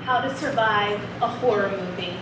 How to survive a horror movie.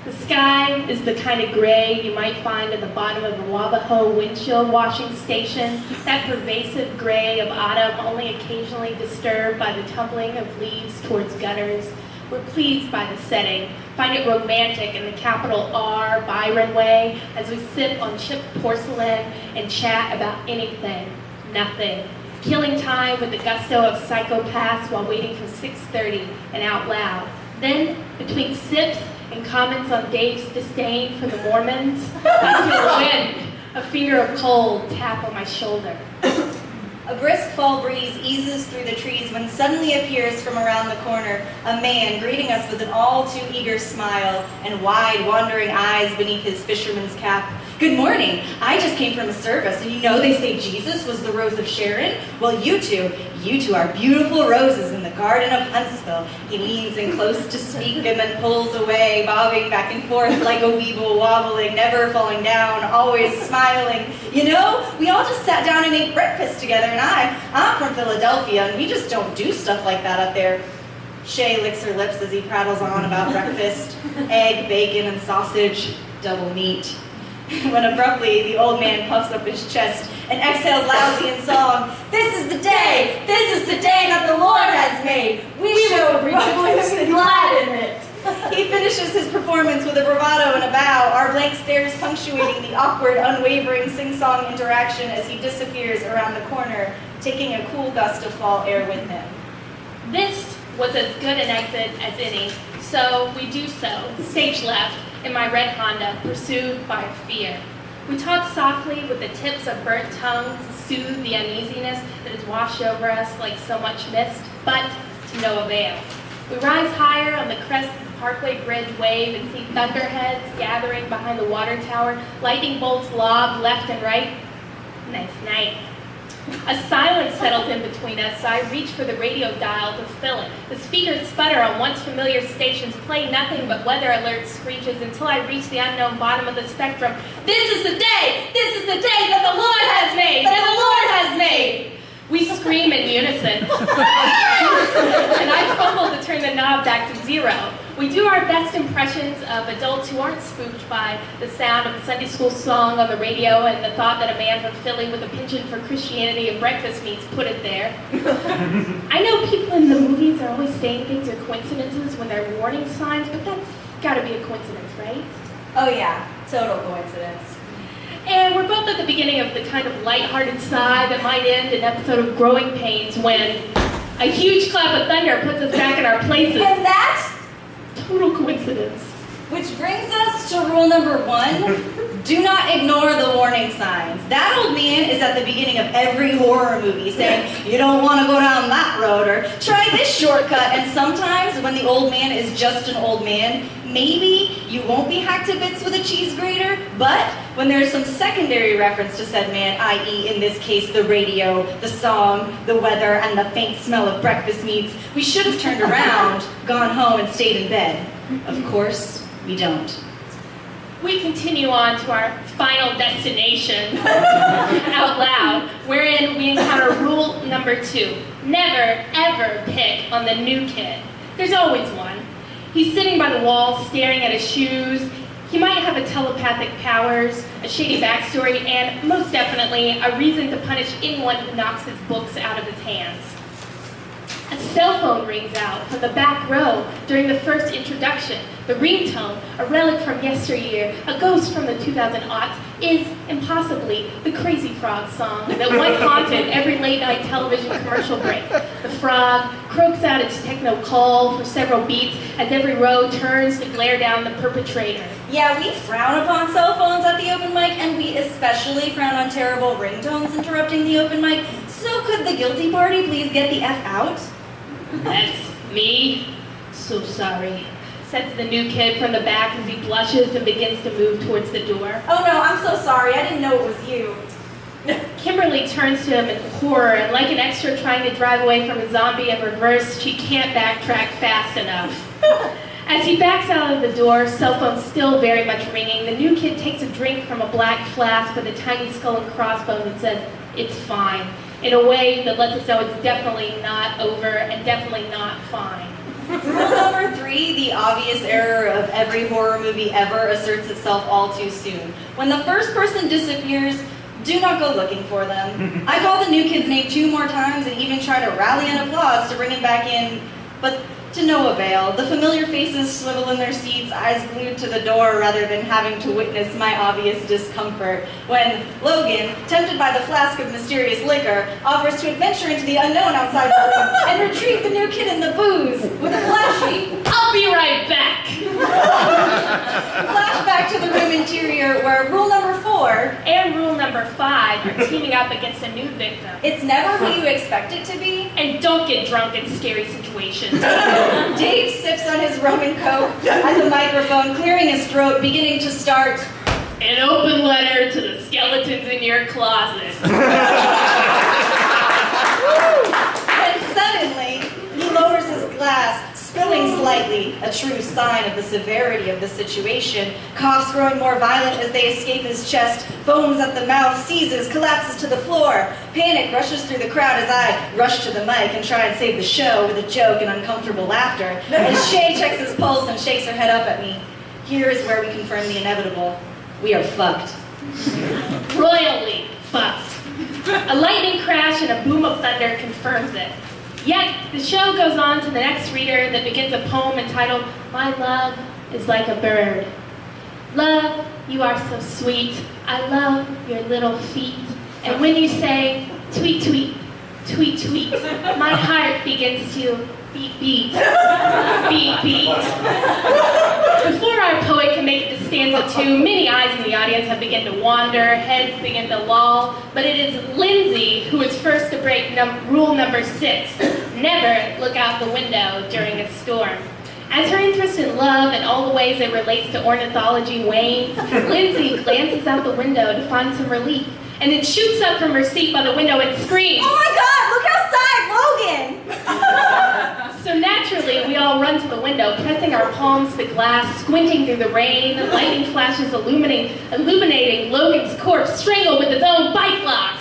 The sky is the kind of gray you might find at the bottom of a Wabaho windshield washing station, that pervasive gray of autumn only occasionally disturbed by the tumbling of leaves towards gutters. We're pleased by the setting, find it romantic in the capital R Byron way as we sip on chipped porcelain and chat about anything, nothing. Killing time with the gusto of psychopaths while waiting for 6:30 and Out Loud. Then, between sips and comments on Dave's disdain for the Mormons, I feel wind, a finger of cold tap on my shoulder. A brisk fall breeze eases through the trees when suddenly appears from around the corner a man greeting us with an all-too-eager smile and wide, wandering eyes beneath his fisherman's cap. "Good morning. I just came from a service, and you know they say Jesus was the Rose of Sharon? Well, you two are beautiful roses in the Garden of Huntsville." He leans in close to speak and then pulls away, bobbing back and forth like a weeble, wobbling, never falling down, always smiling. "You know, we all just sat down and ate breakfast together, and I'm from Philadelphia, and we just don't do stuff like that up there." Shea licks her lips as he prattles on about breakfast, egg, bacon, and sausage, double meat. When abruptly the old man puffs up his chest and exhales loudly in song, "This is the day that the Lord has made. We will rejoice and glad in it." He finishes his performance with a bravado and a bow, our blank stares punctuating the awkward, unwavering sing-song interaction as he disappears around the corner, taking a cool gust of fall air with him. This was as good an exit as any, so we do so, stage left, in my red Honda, pursued by fear. We talk softly with the tips of burnt tongues to soothe the uneasiness that has washed over us like so much mist, but to no avail. We rise higher on the crest of the Parkway Bridge wave and see thunderheads gathering behind the water tower, lightning bolts lobbed left and right. Nice night. A silence settled in between us, so I reached for the radio dial to fill it. The speakers sputter on once familiar stations, play nothing but weather alert screeches until I reach the unknown bottom of the spectrum. This is the day that the Lord has made, that the Lord has made. We scream in unison. And I fumble to turn the knob back to 0. We do our best impressions of adults who aren't spooked by the sound of a Sunday school song on the radio and the thought that a man from Philly with a penchant for Christianity and breakfast meats put it there. I know people in the movies are always saying things are coincidences when they're warning signs, but that's gotta be a coincidence, right? Oh yeah, total coincidence. And we're both at the beginning of the kind of lighthearted sigh that might end an episode of Growing Pains when a huge clap of thunder puts us back in our places. And that? Total coincidence. Which brings us to rule number 1. Do not ignore the warning signs. That old man is at the beginning of every horror movie saying, "You don't want to go down that road," or "Try this shortcut." And sometimes when the old man is just an old man, maybe you won't be hacked to bits with a cheese grater, but when there's some secondary reference to said man, i.e. in this case the radio, the song, the weather, and the faint smell of breakfast meats, we should have turned around, gone home, and stayed in bed. Of course, we don't. We continue on to our final destination, Out Loud, wherein we encounter rule number 2. Never, ever pick on the new kid. There's always one. He's sitting by the wall, staring at his shoes. He might have a telepathic powers, a shady backstory, and most definitely a reason to punish anyone who knocks his books out of his hands. A cell phone rings out from the back row during the first introduction. The ringtone, a relic from yesteryear, a ghost from the 2000s, is impossibly the Crazy Frog song that once haunted every late-night television commercial break. The frog croaks out its techno call for several beats as every row turns to glare down the perpetrator. Yeah, we frown upon cell phones at the open mic, and we especially frown on terrible ringtones interrupting the open mic. So could the guilty party please get the F out? That's me. So sorry, says the new kid from the back as he blushes and begins to move towards the door. "Oh no, I'm so sorry. I didn't know it was you." Kimberly turns to him in horror, and like an extra trying to drive away from a zombie in reverse, she can't backtrack fast enough. As he backs out of the door, cell phone still very much ringing, the new kid takes a drink from a black flask with a tiny skull and crossbones and says, "It's fine." in a way that lets us know it's definitely not over and definitely not fine. Rule number 3, the obvious error of every horror movie ever asserts itself all too soon. When the first person disappears, do not go looking for them. I call the new kid's name 2 more times and even try to rally an applause to bring him back in, but to no avail. The familiar faces swivel in their seats, eyes glued to the door rather than having to witness my obvious discomfort. When Logan, tempted by the flask of mysterious liquor, offers to adventure into the unknown outside the room and retrieve the new kid in the booze with a flashy, "I'll be right back." flashback to the room interior where rule number 4 and rule number 5 are teaming up against a new victim. It's never who you expect it to be. And don't get drunk in scary situations. Dave sips on his rum and coke at the microphone, clearing his throat, beginning to start an open letter to the skeletons in your closet. And suddenly, he lowers his glass, spilling slightly, a true sign of the severity of the situation. Coughs growing more violent as they escape his chest, foams at the mouth, seizes, collapses to the floor. Panic rushes through the crowd as I rush to the mic and try and save the show with a joke and uncomfortable laughter. As Shea checks his pulse and shakes her head up at me. Here is where we confirm the inevitable. We are fucked. Royally fucked. A lightning crash and a boom of thunder confirms it. Yet, the show goes on to the next reader that begins a poem entitled, "My love is like a bird." Love, you are so sweet. I love your little feet. And when you say, tweet, tweet, tweet, tweet, my heart begins to beat, beat, beat, beat. Before our poet can make it to stanza 2, many eyes in the audience have begun to wander, heads begin to loll, but it is Lindsay who is first to break rule number 6, never look out the window during a storm. As her interest in love and all the ways it relates to ornithology wanes, Lindsay glances out the window to find some relief, and then shoots up from her seat by the window and screams, "Oh my God, look outside, Logan!" So naturally, we all run to the window, pressing our palms to the glass, squinting through the rain, the lightning flashes illuminating Logan's corpse strangled with its own bike lock.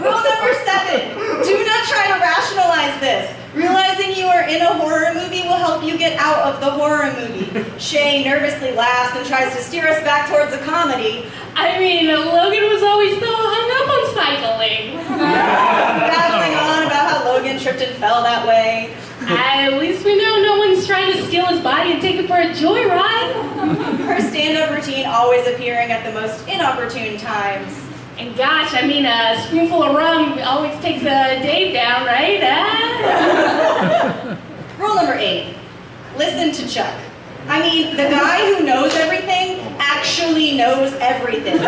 Rule number 7, do not try to rationalize this. Realizing you are in a horror movie will help you get out of the horror movie. Shea nervously laughs and tries to steer us back towards a comedy. I mean, Logan was always so hung up on cycling. Babbling on about how Logan tripped and fell that way. At least we know no one's trying to steal his body and take it for a joyride. Her stand-up routine always appearing at the most inopportune times. And gosh, I mean, a spoonful of rum always takes Dave down, right? Rule number 8, listen to Chuck. I mean, the guy who knows everything actually knows everything.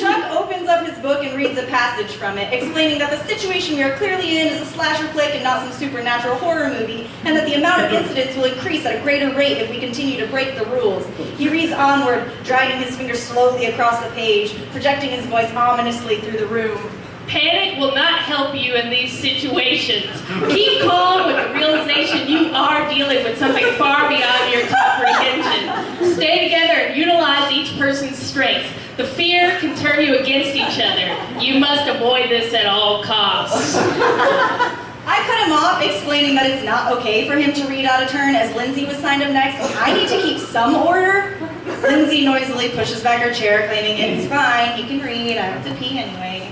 Chuck opens up his book and reads a passage from it, explaining that the situation we are clearly in is a slasher flick and not some supernatural horror movie, and that the amount of incidents will increase at a greater rate if we continue to break the rules. He reads onward, dragging his finger slowly across the page, projecting his voice ominously through the room. Panic will not help you in these situations. Keep calm with the realization you are dealing with something far beyond your comprehension. Stay together and utilize each person's strengths. The fear can turn you against each other. You must avoid this at all costs. I cut him off, explaining that it's not okay for him to read out of turn as Lindsay was signed up next. I need to keep some order. Lindsay noisily pushes back her chair, claiming it's fine, he can read, I have to pee anyway.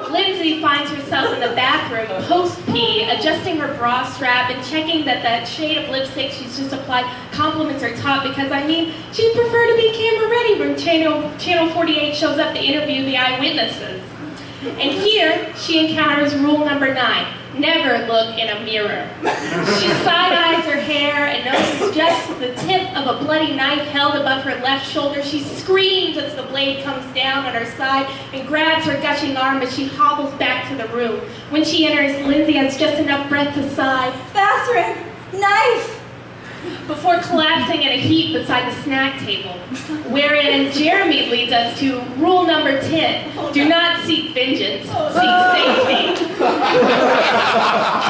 Lindsay finds herself in the bathroom post-pee, adjusting her bra strap and checking that that shade of lipstick she's just applied complements her top, because I mean, she'd prefer to be camera ready when Channel 48 shows up to interview the eyewitnesses. And here, she encounters rule number 9, never look in a mirror. She side-eyes her hair and notices just the tip of a bloody knife held above her left shoulder. She screams as the blade comes down on her side and grabs her gushing arm as she hobbles back to the room. When she enters, Lindsay has just enough breath to sigh, "Bathroom, knife!" before collapsing in a heap beside the snack table, wherein Jeremy leads us to rule number 10, do not seek vengeance, seek safety.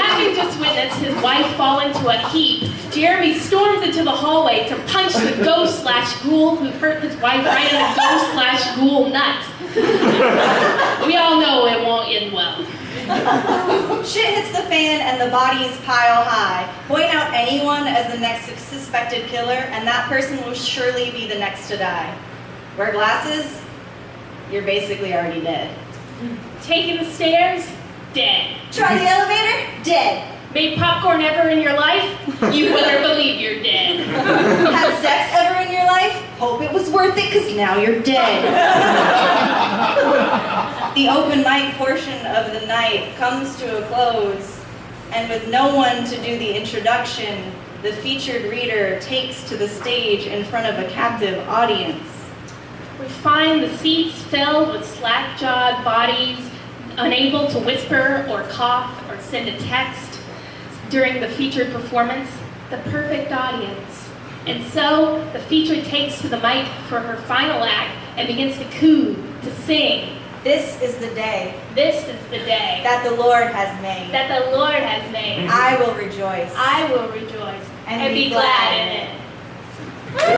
Having just witnessed his wife fall into a heap, Jeremy storms into the hallway to punch the ghost/ghoul who hurt his wife right in the ghost/ghoul nuts. We all know it won't end well. Shit hits the fan and the bodies pile high. Point out anyone as the next suspected killer, and that person will surely be the next to die. Wear glasses? You're basically already dead. Taking the stairs? Dead. Try the elevator? Dead. Made popcorn ever in your life? You better believe you're dead. Had sex ever in your life? Hope it was worth it, because now you're dead. The open mic portion of the night comes to a close, and with no one to do the introduction, the featured reader takes to the stage in front of a captive audience. We find the seats filled with slack-jawed bodies, unable to whisper or cough or send a text during the featured performance, the perfect audience. And so the featured takes to the mic for her final act and begins to coo, to sing. This is the day. This is the day That the Lord has made. that the Lord has made. I will rejoice. I will rejoice And be glad glad in it.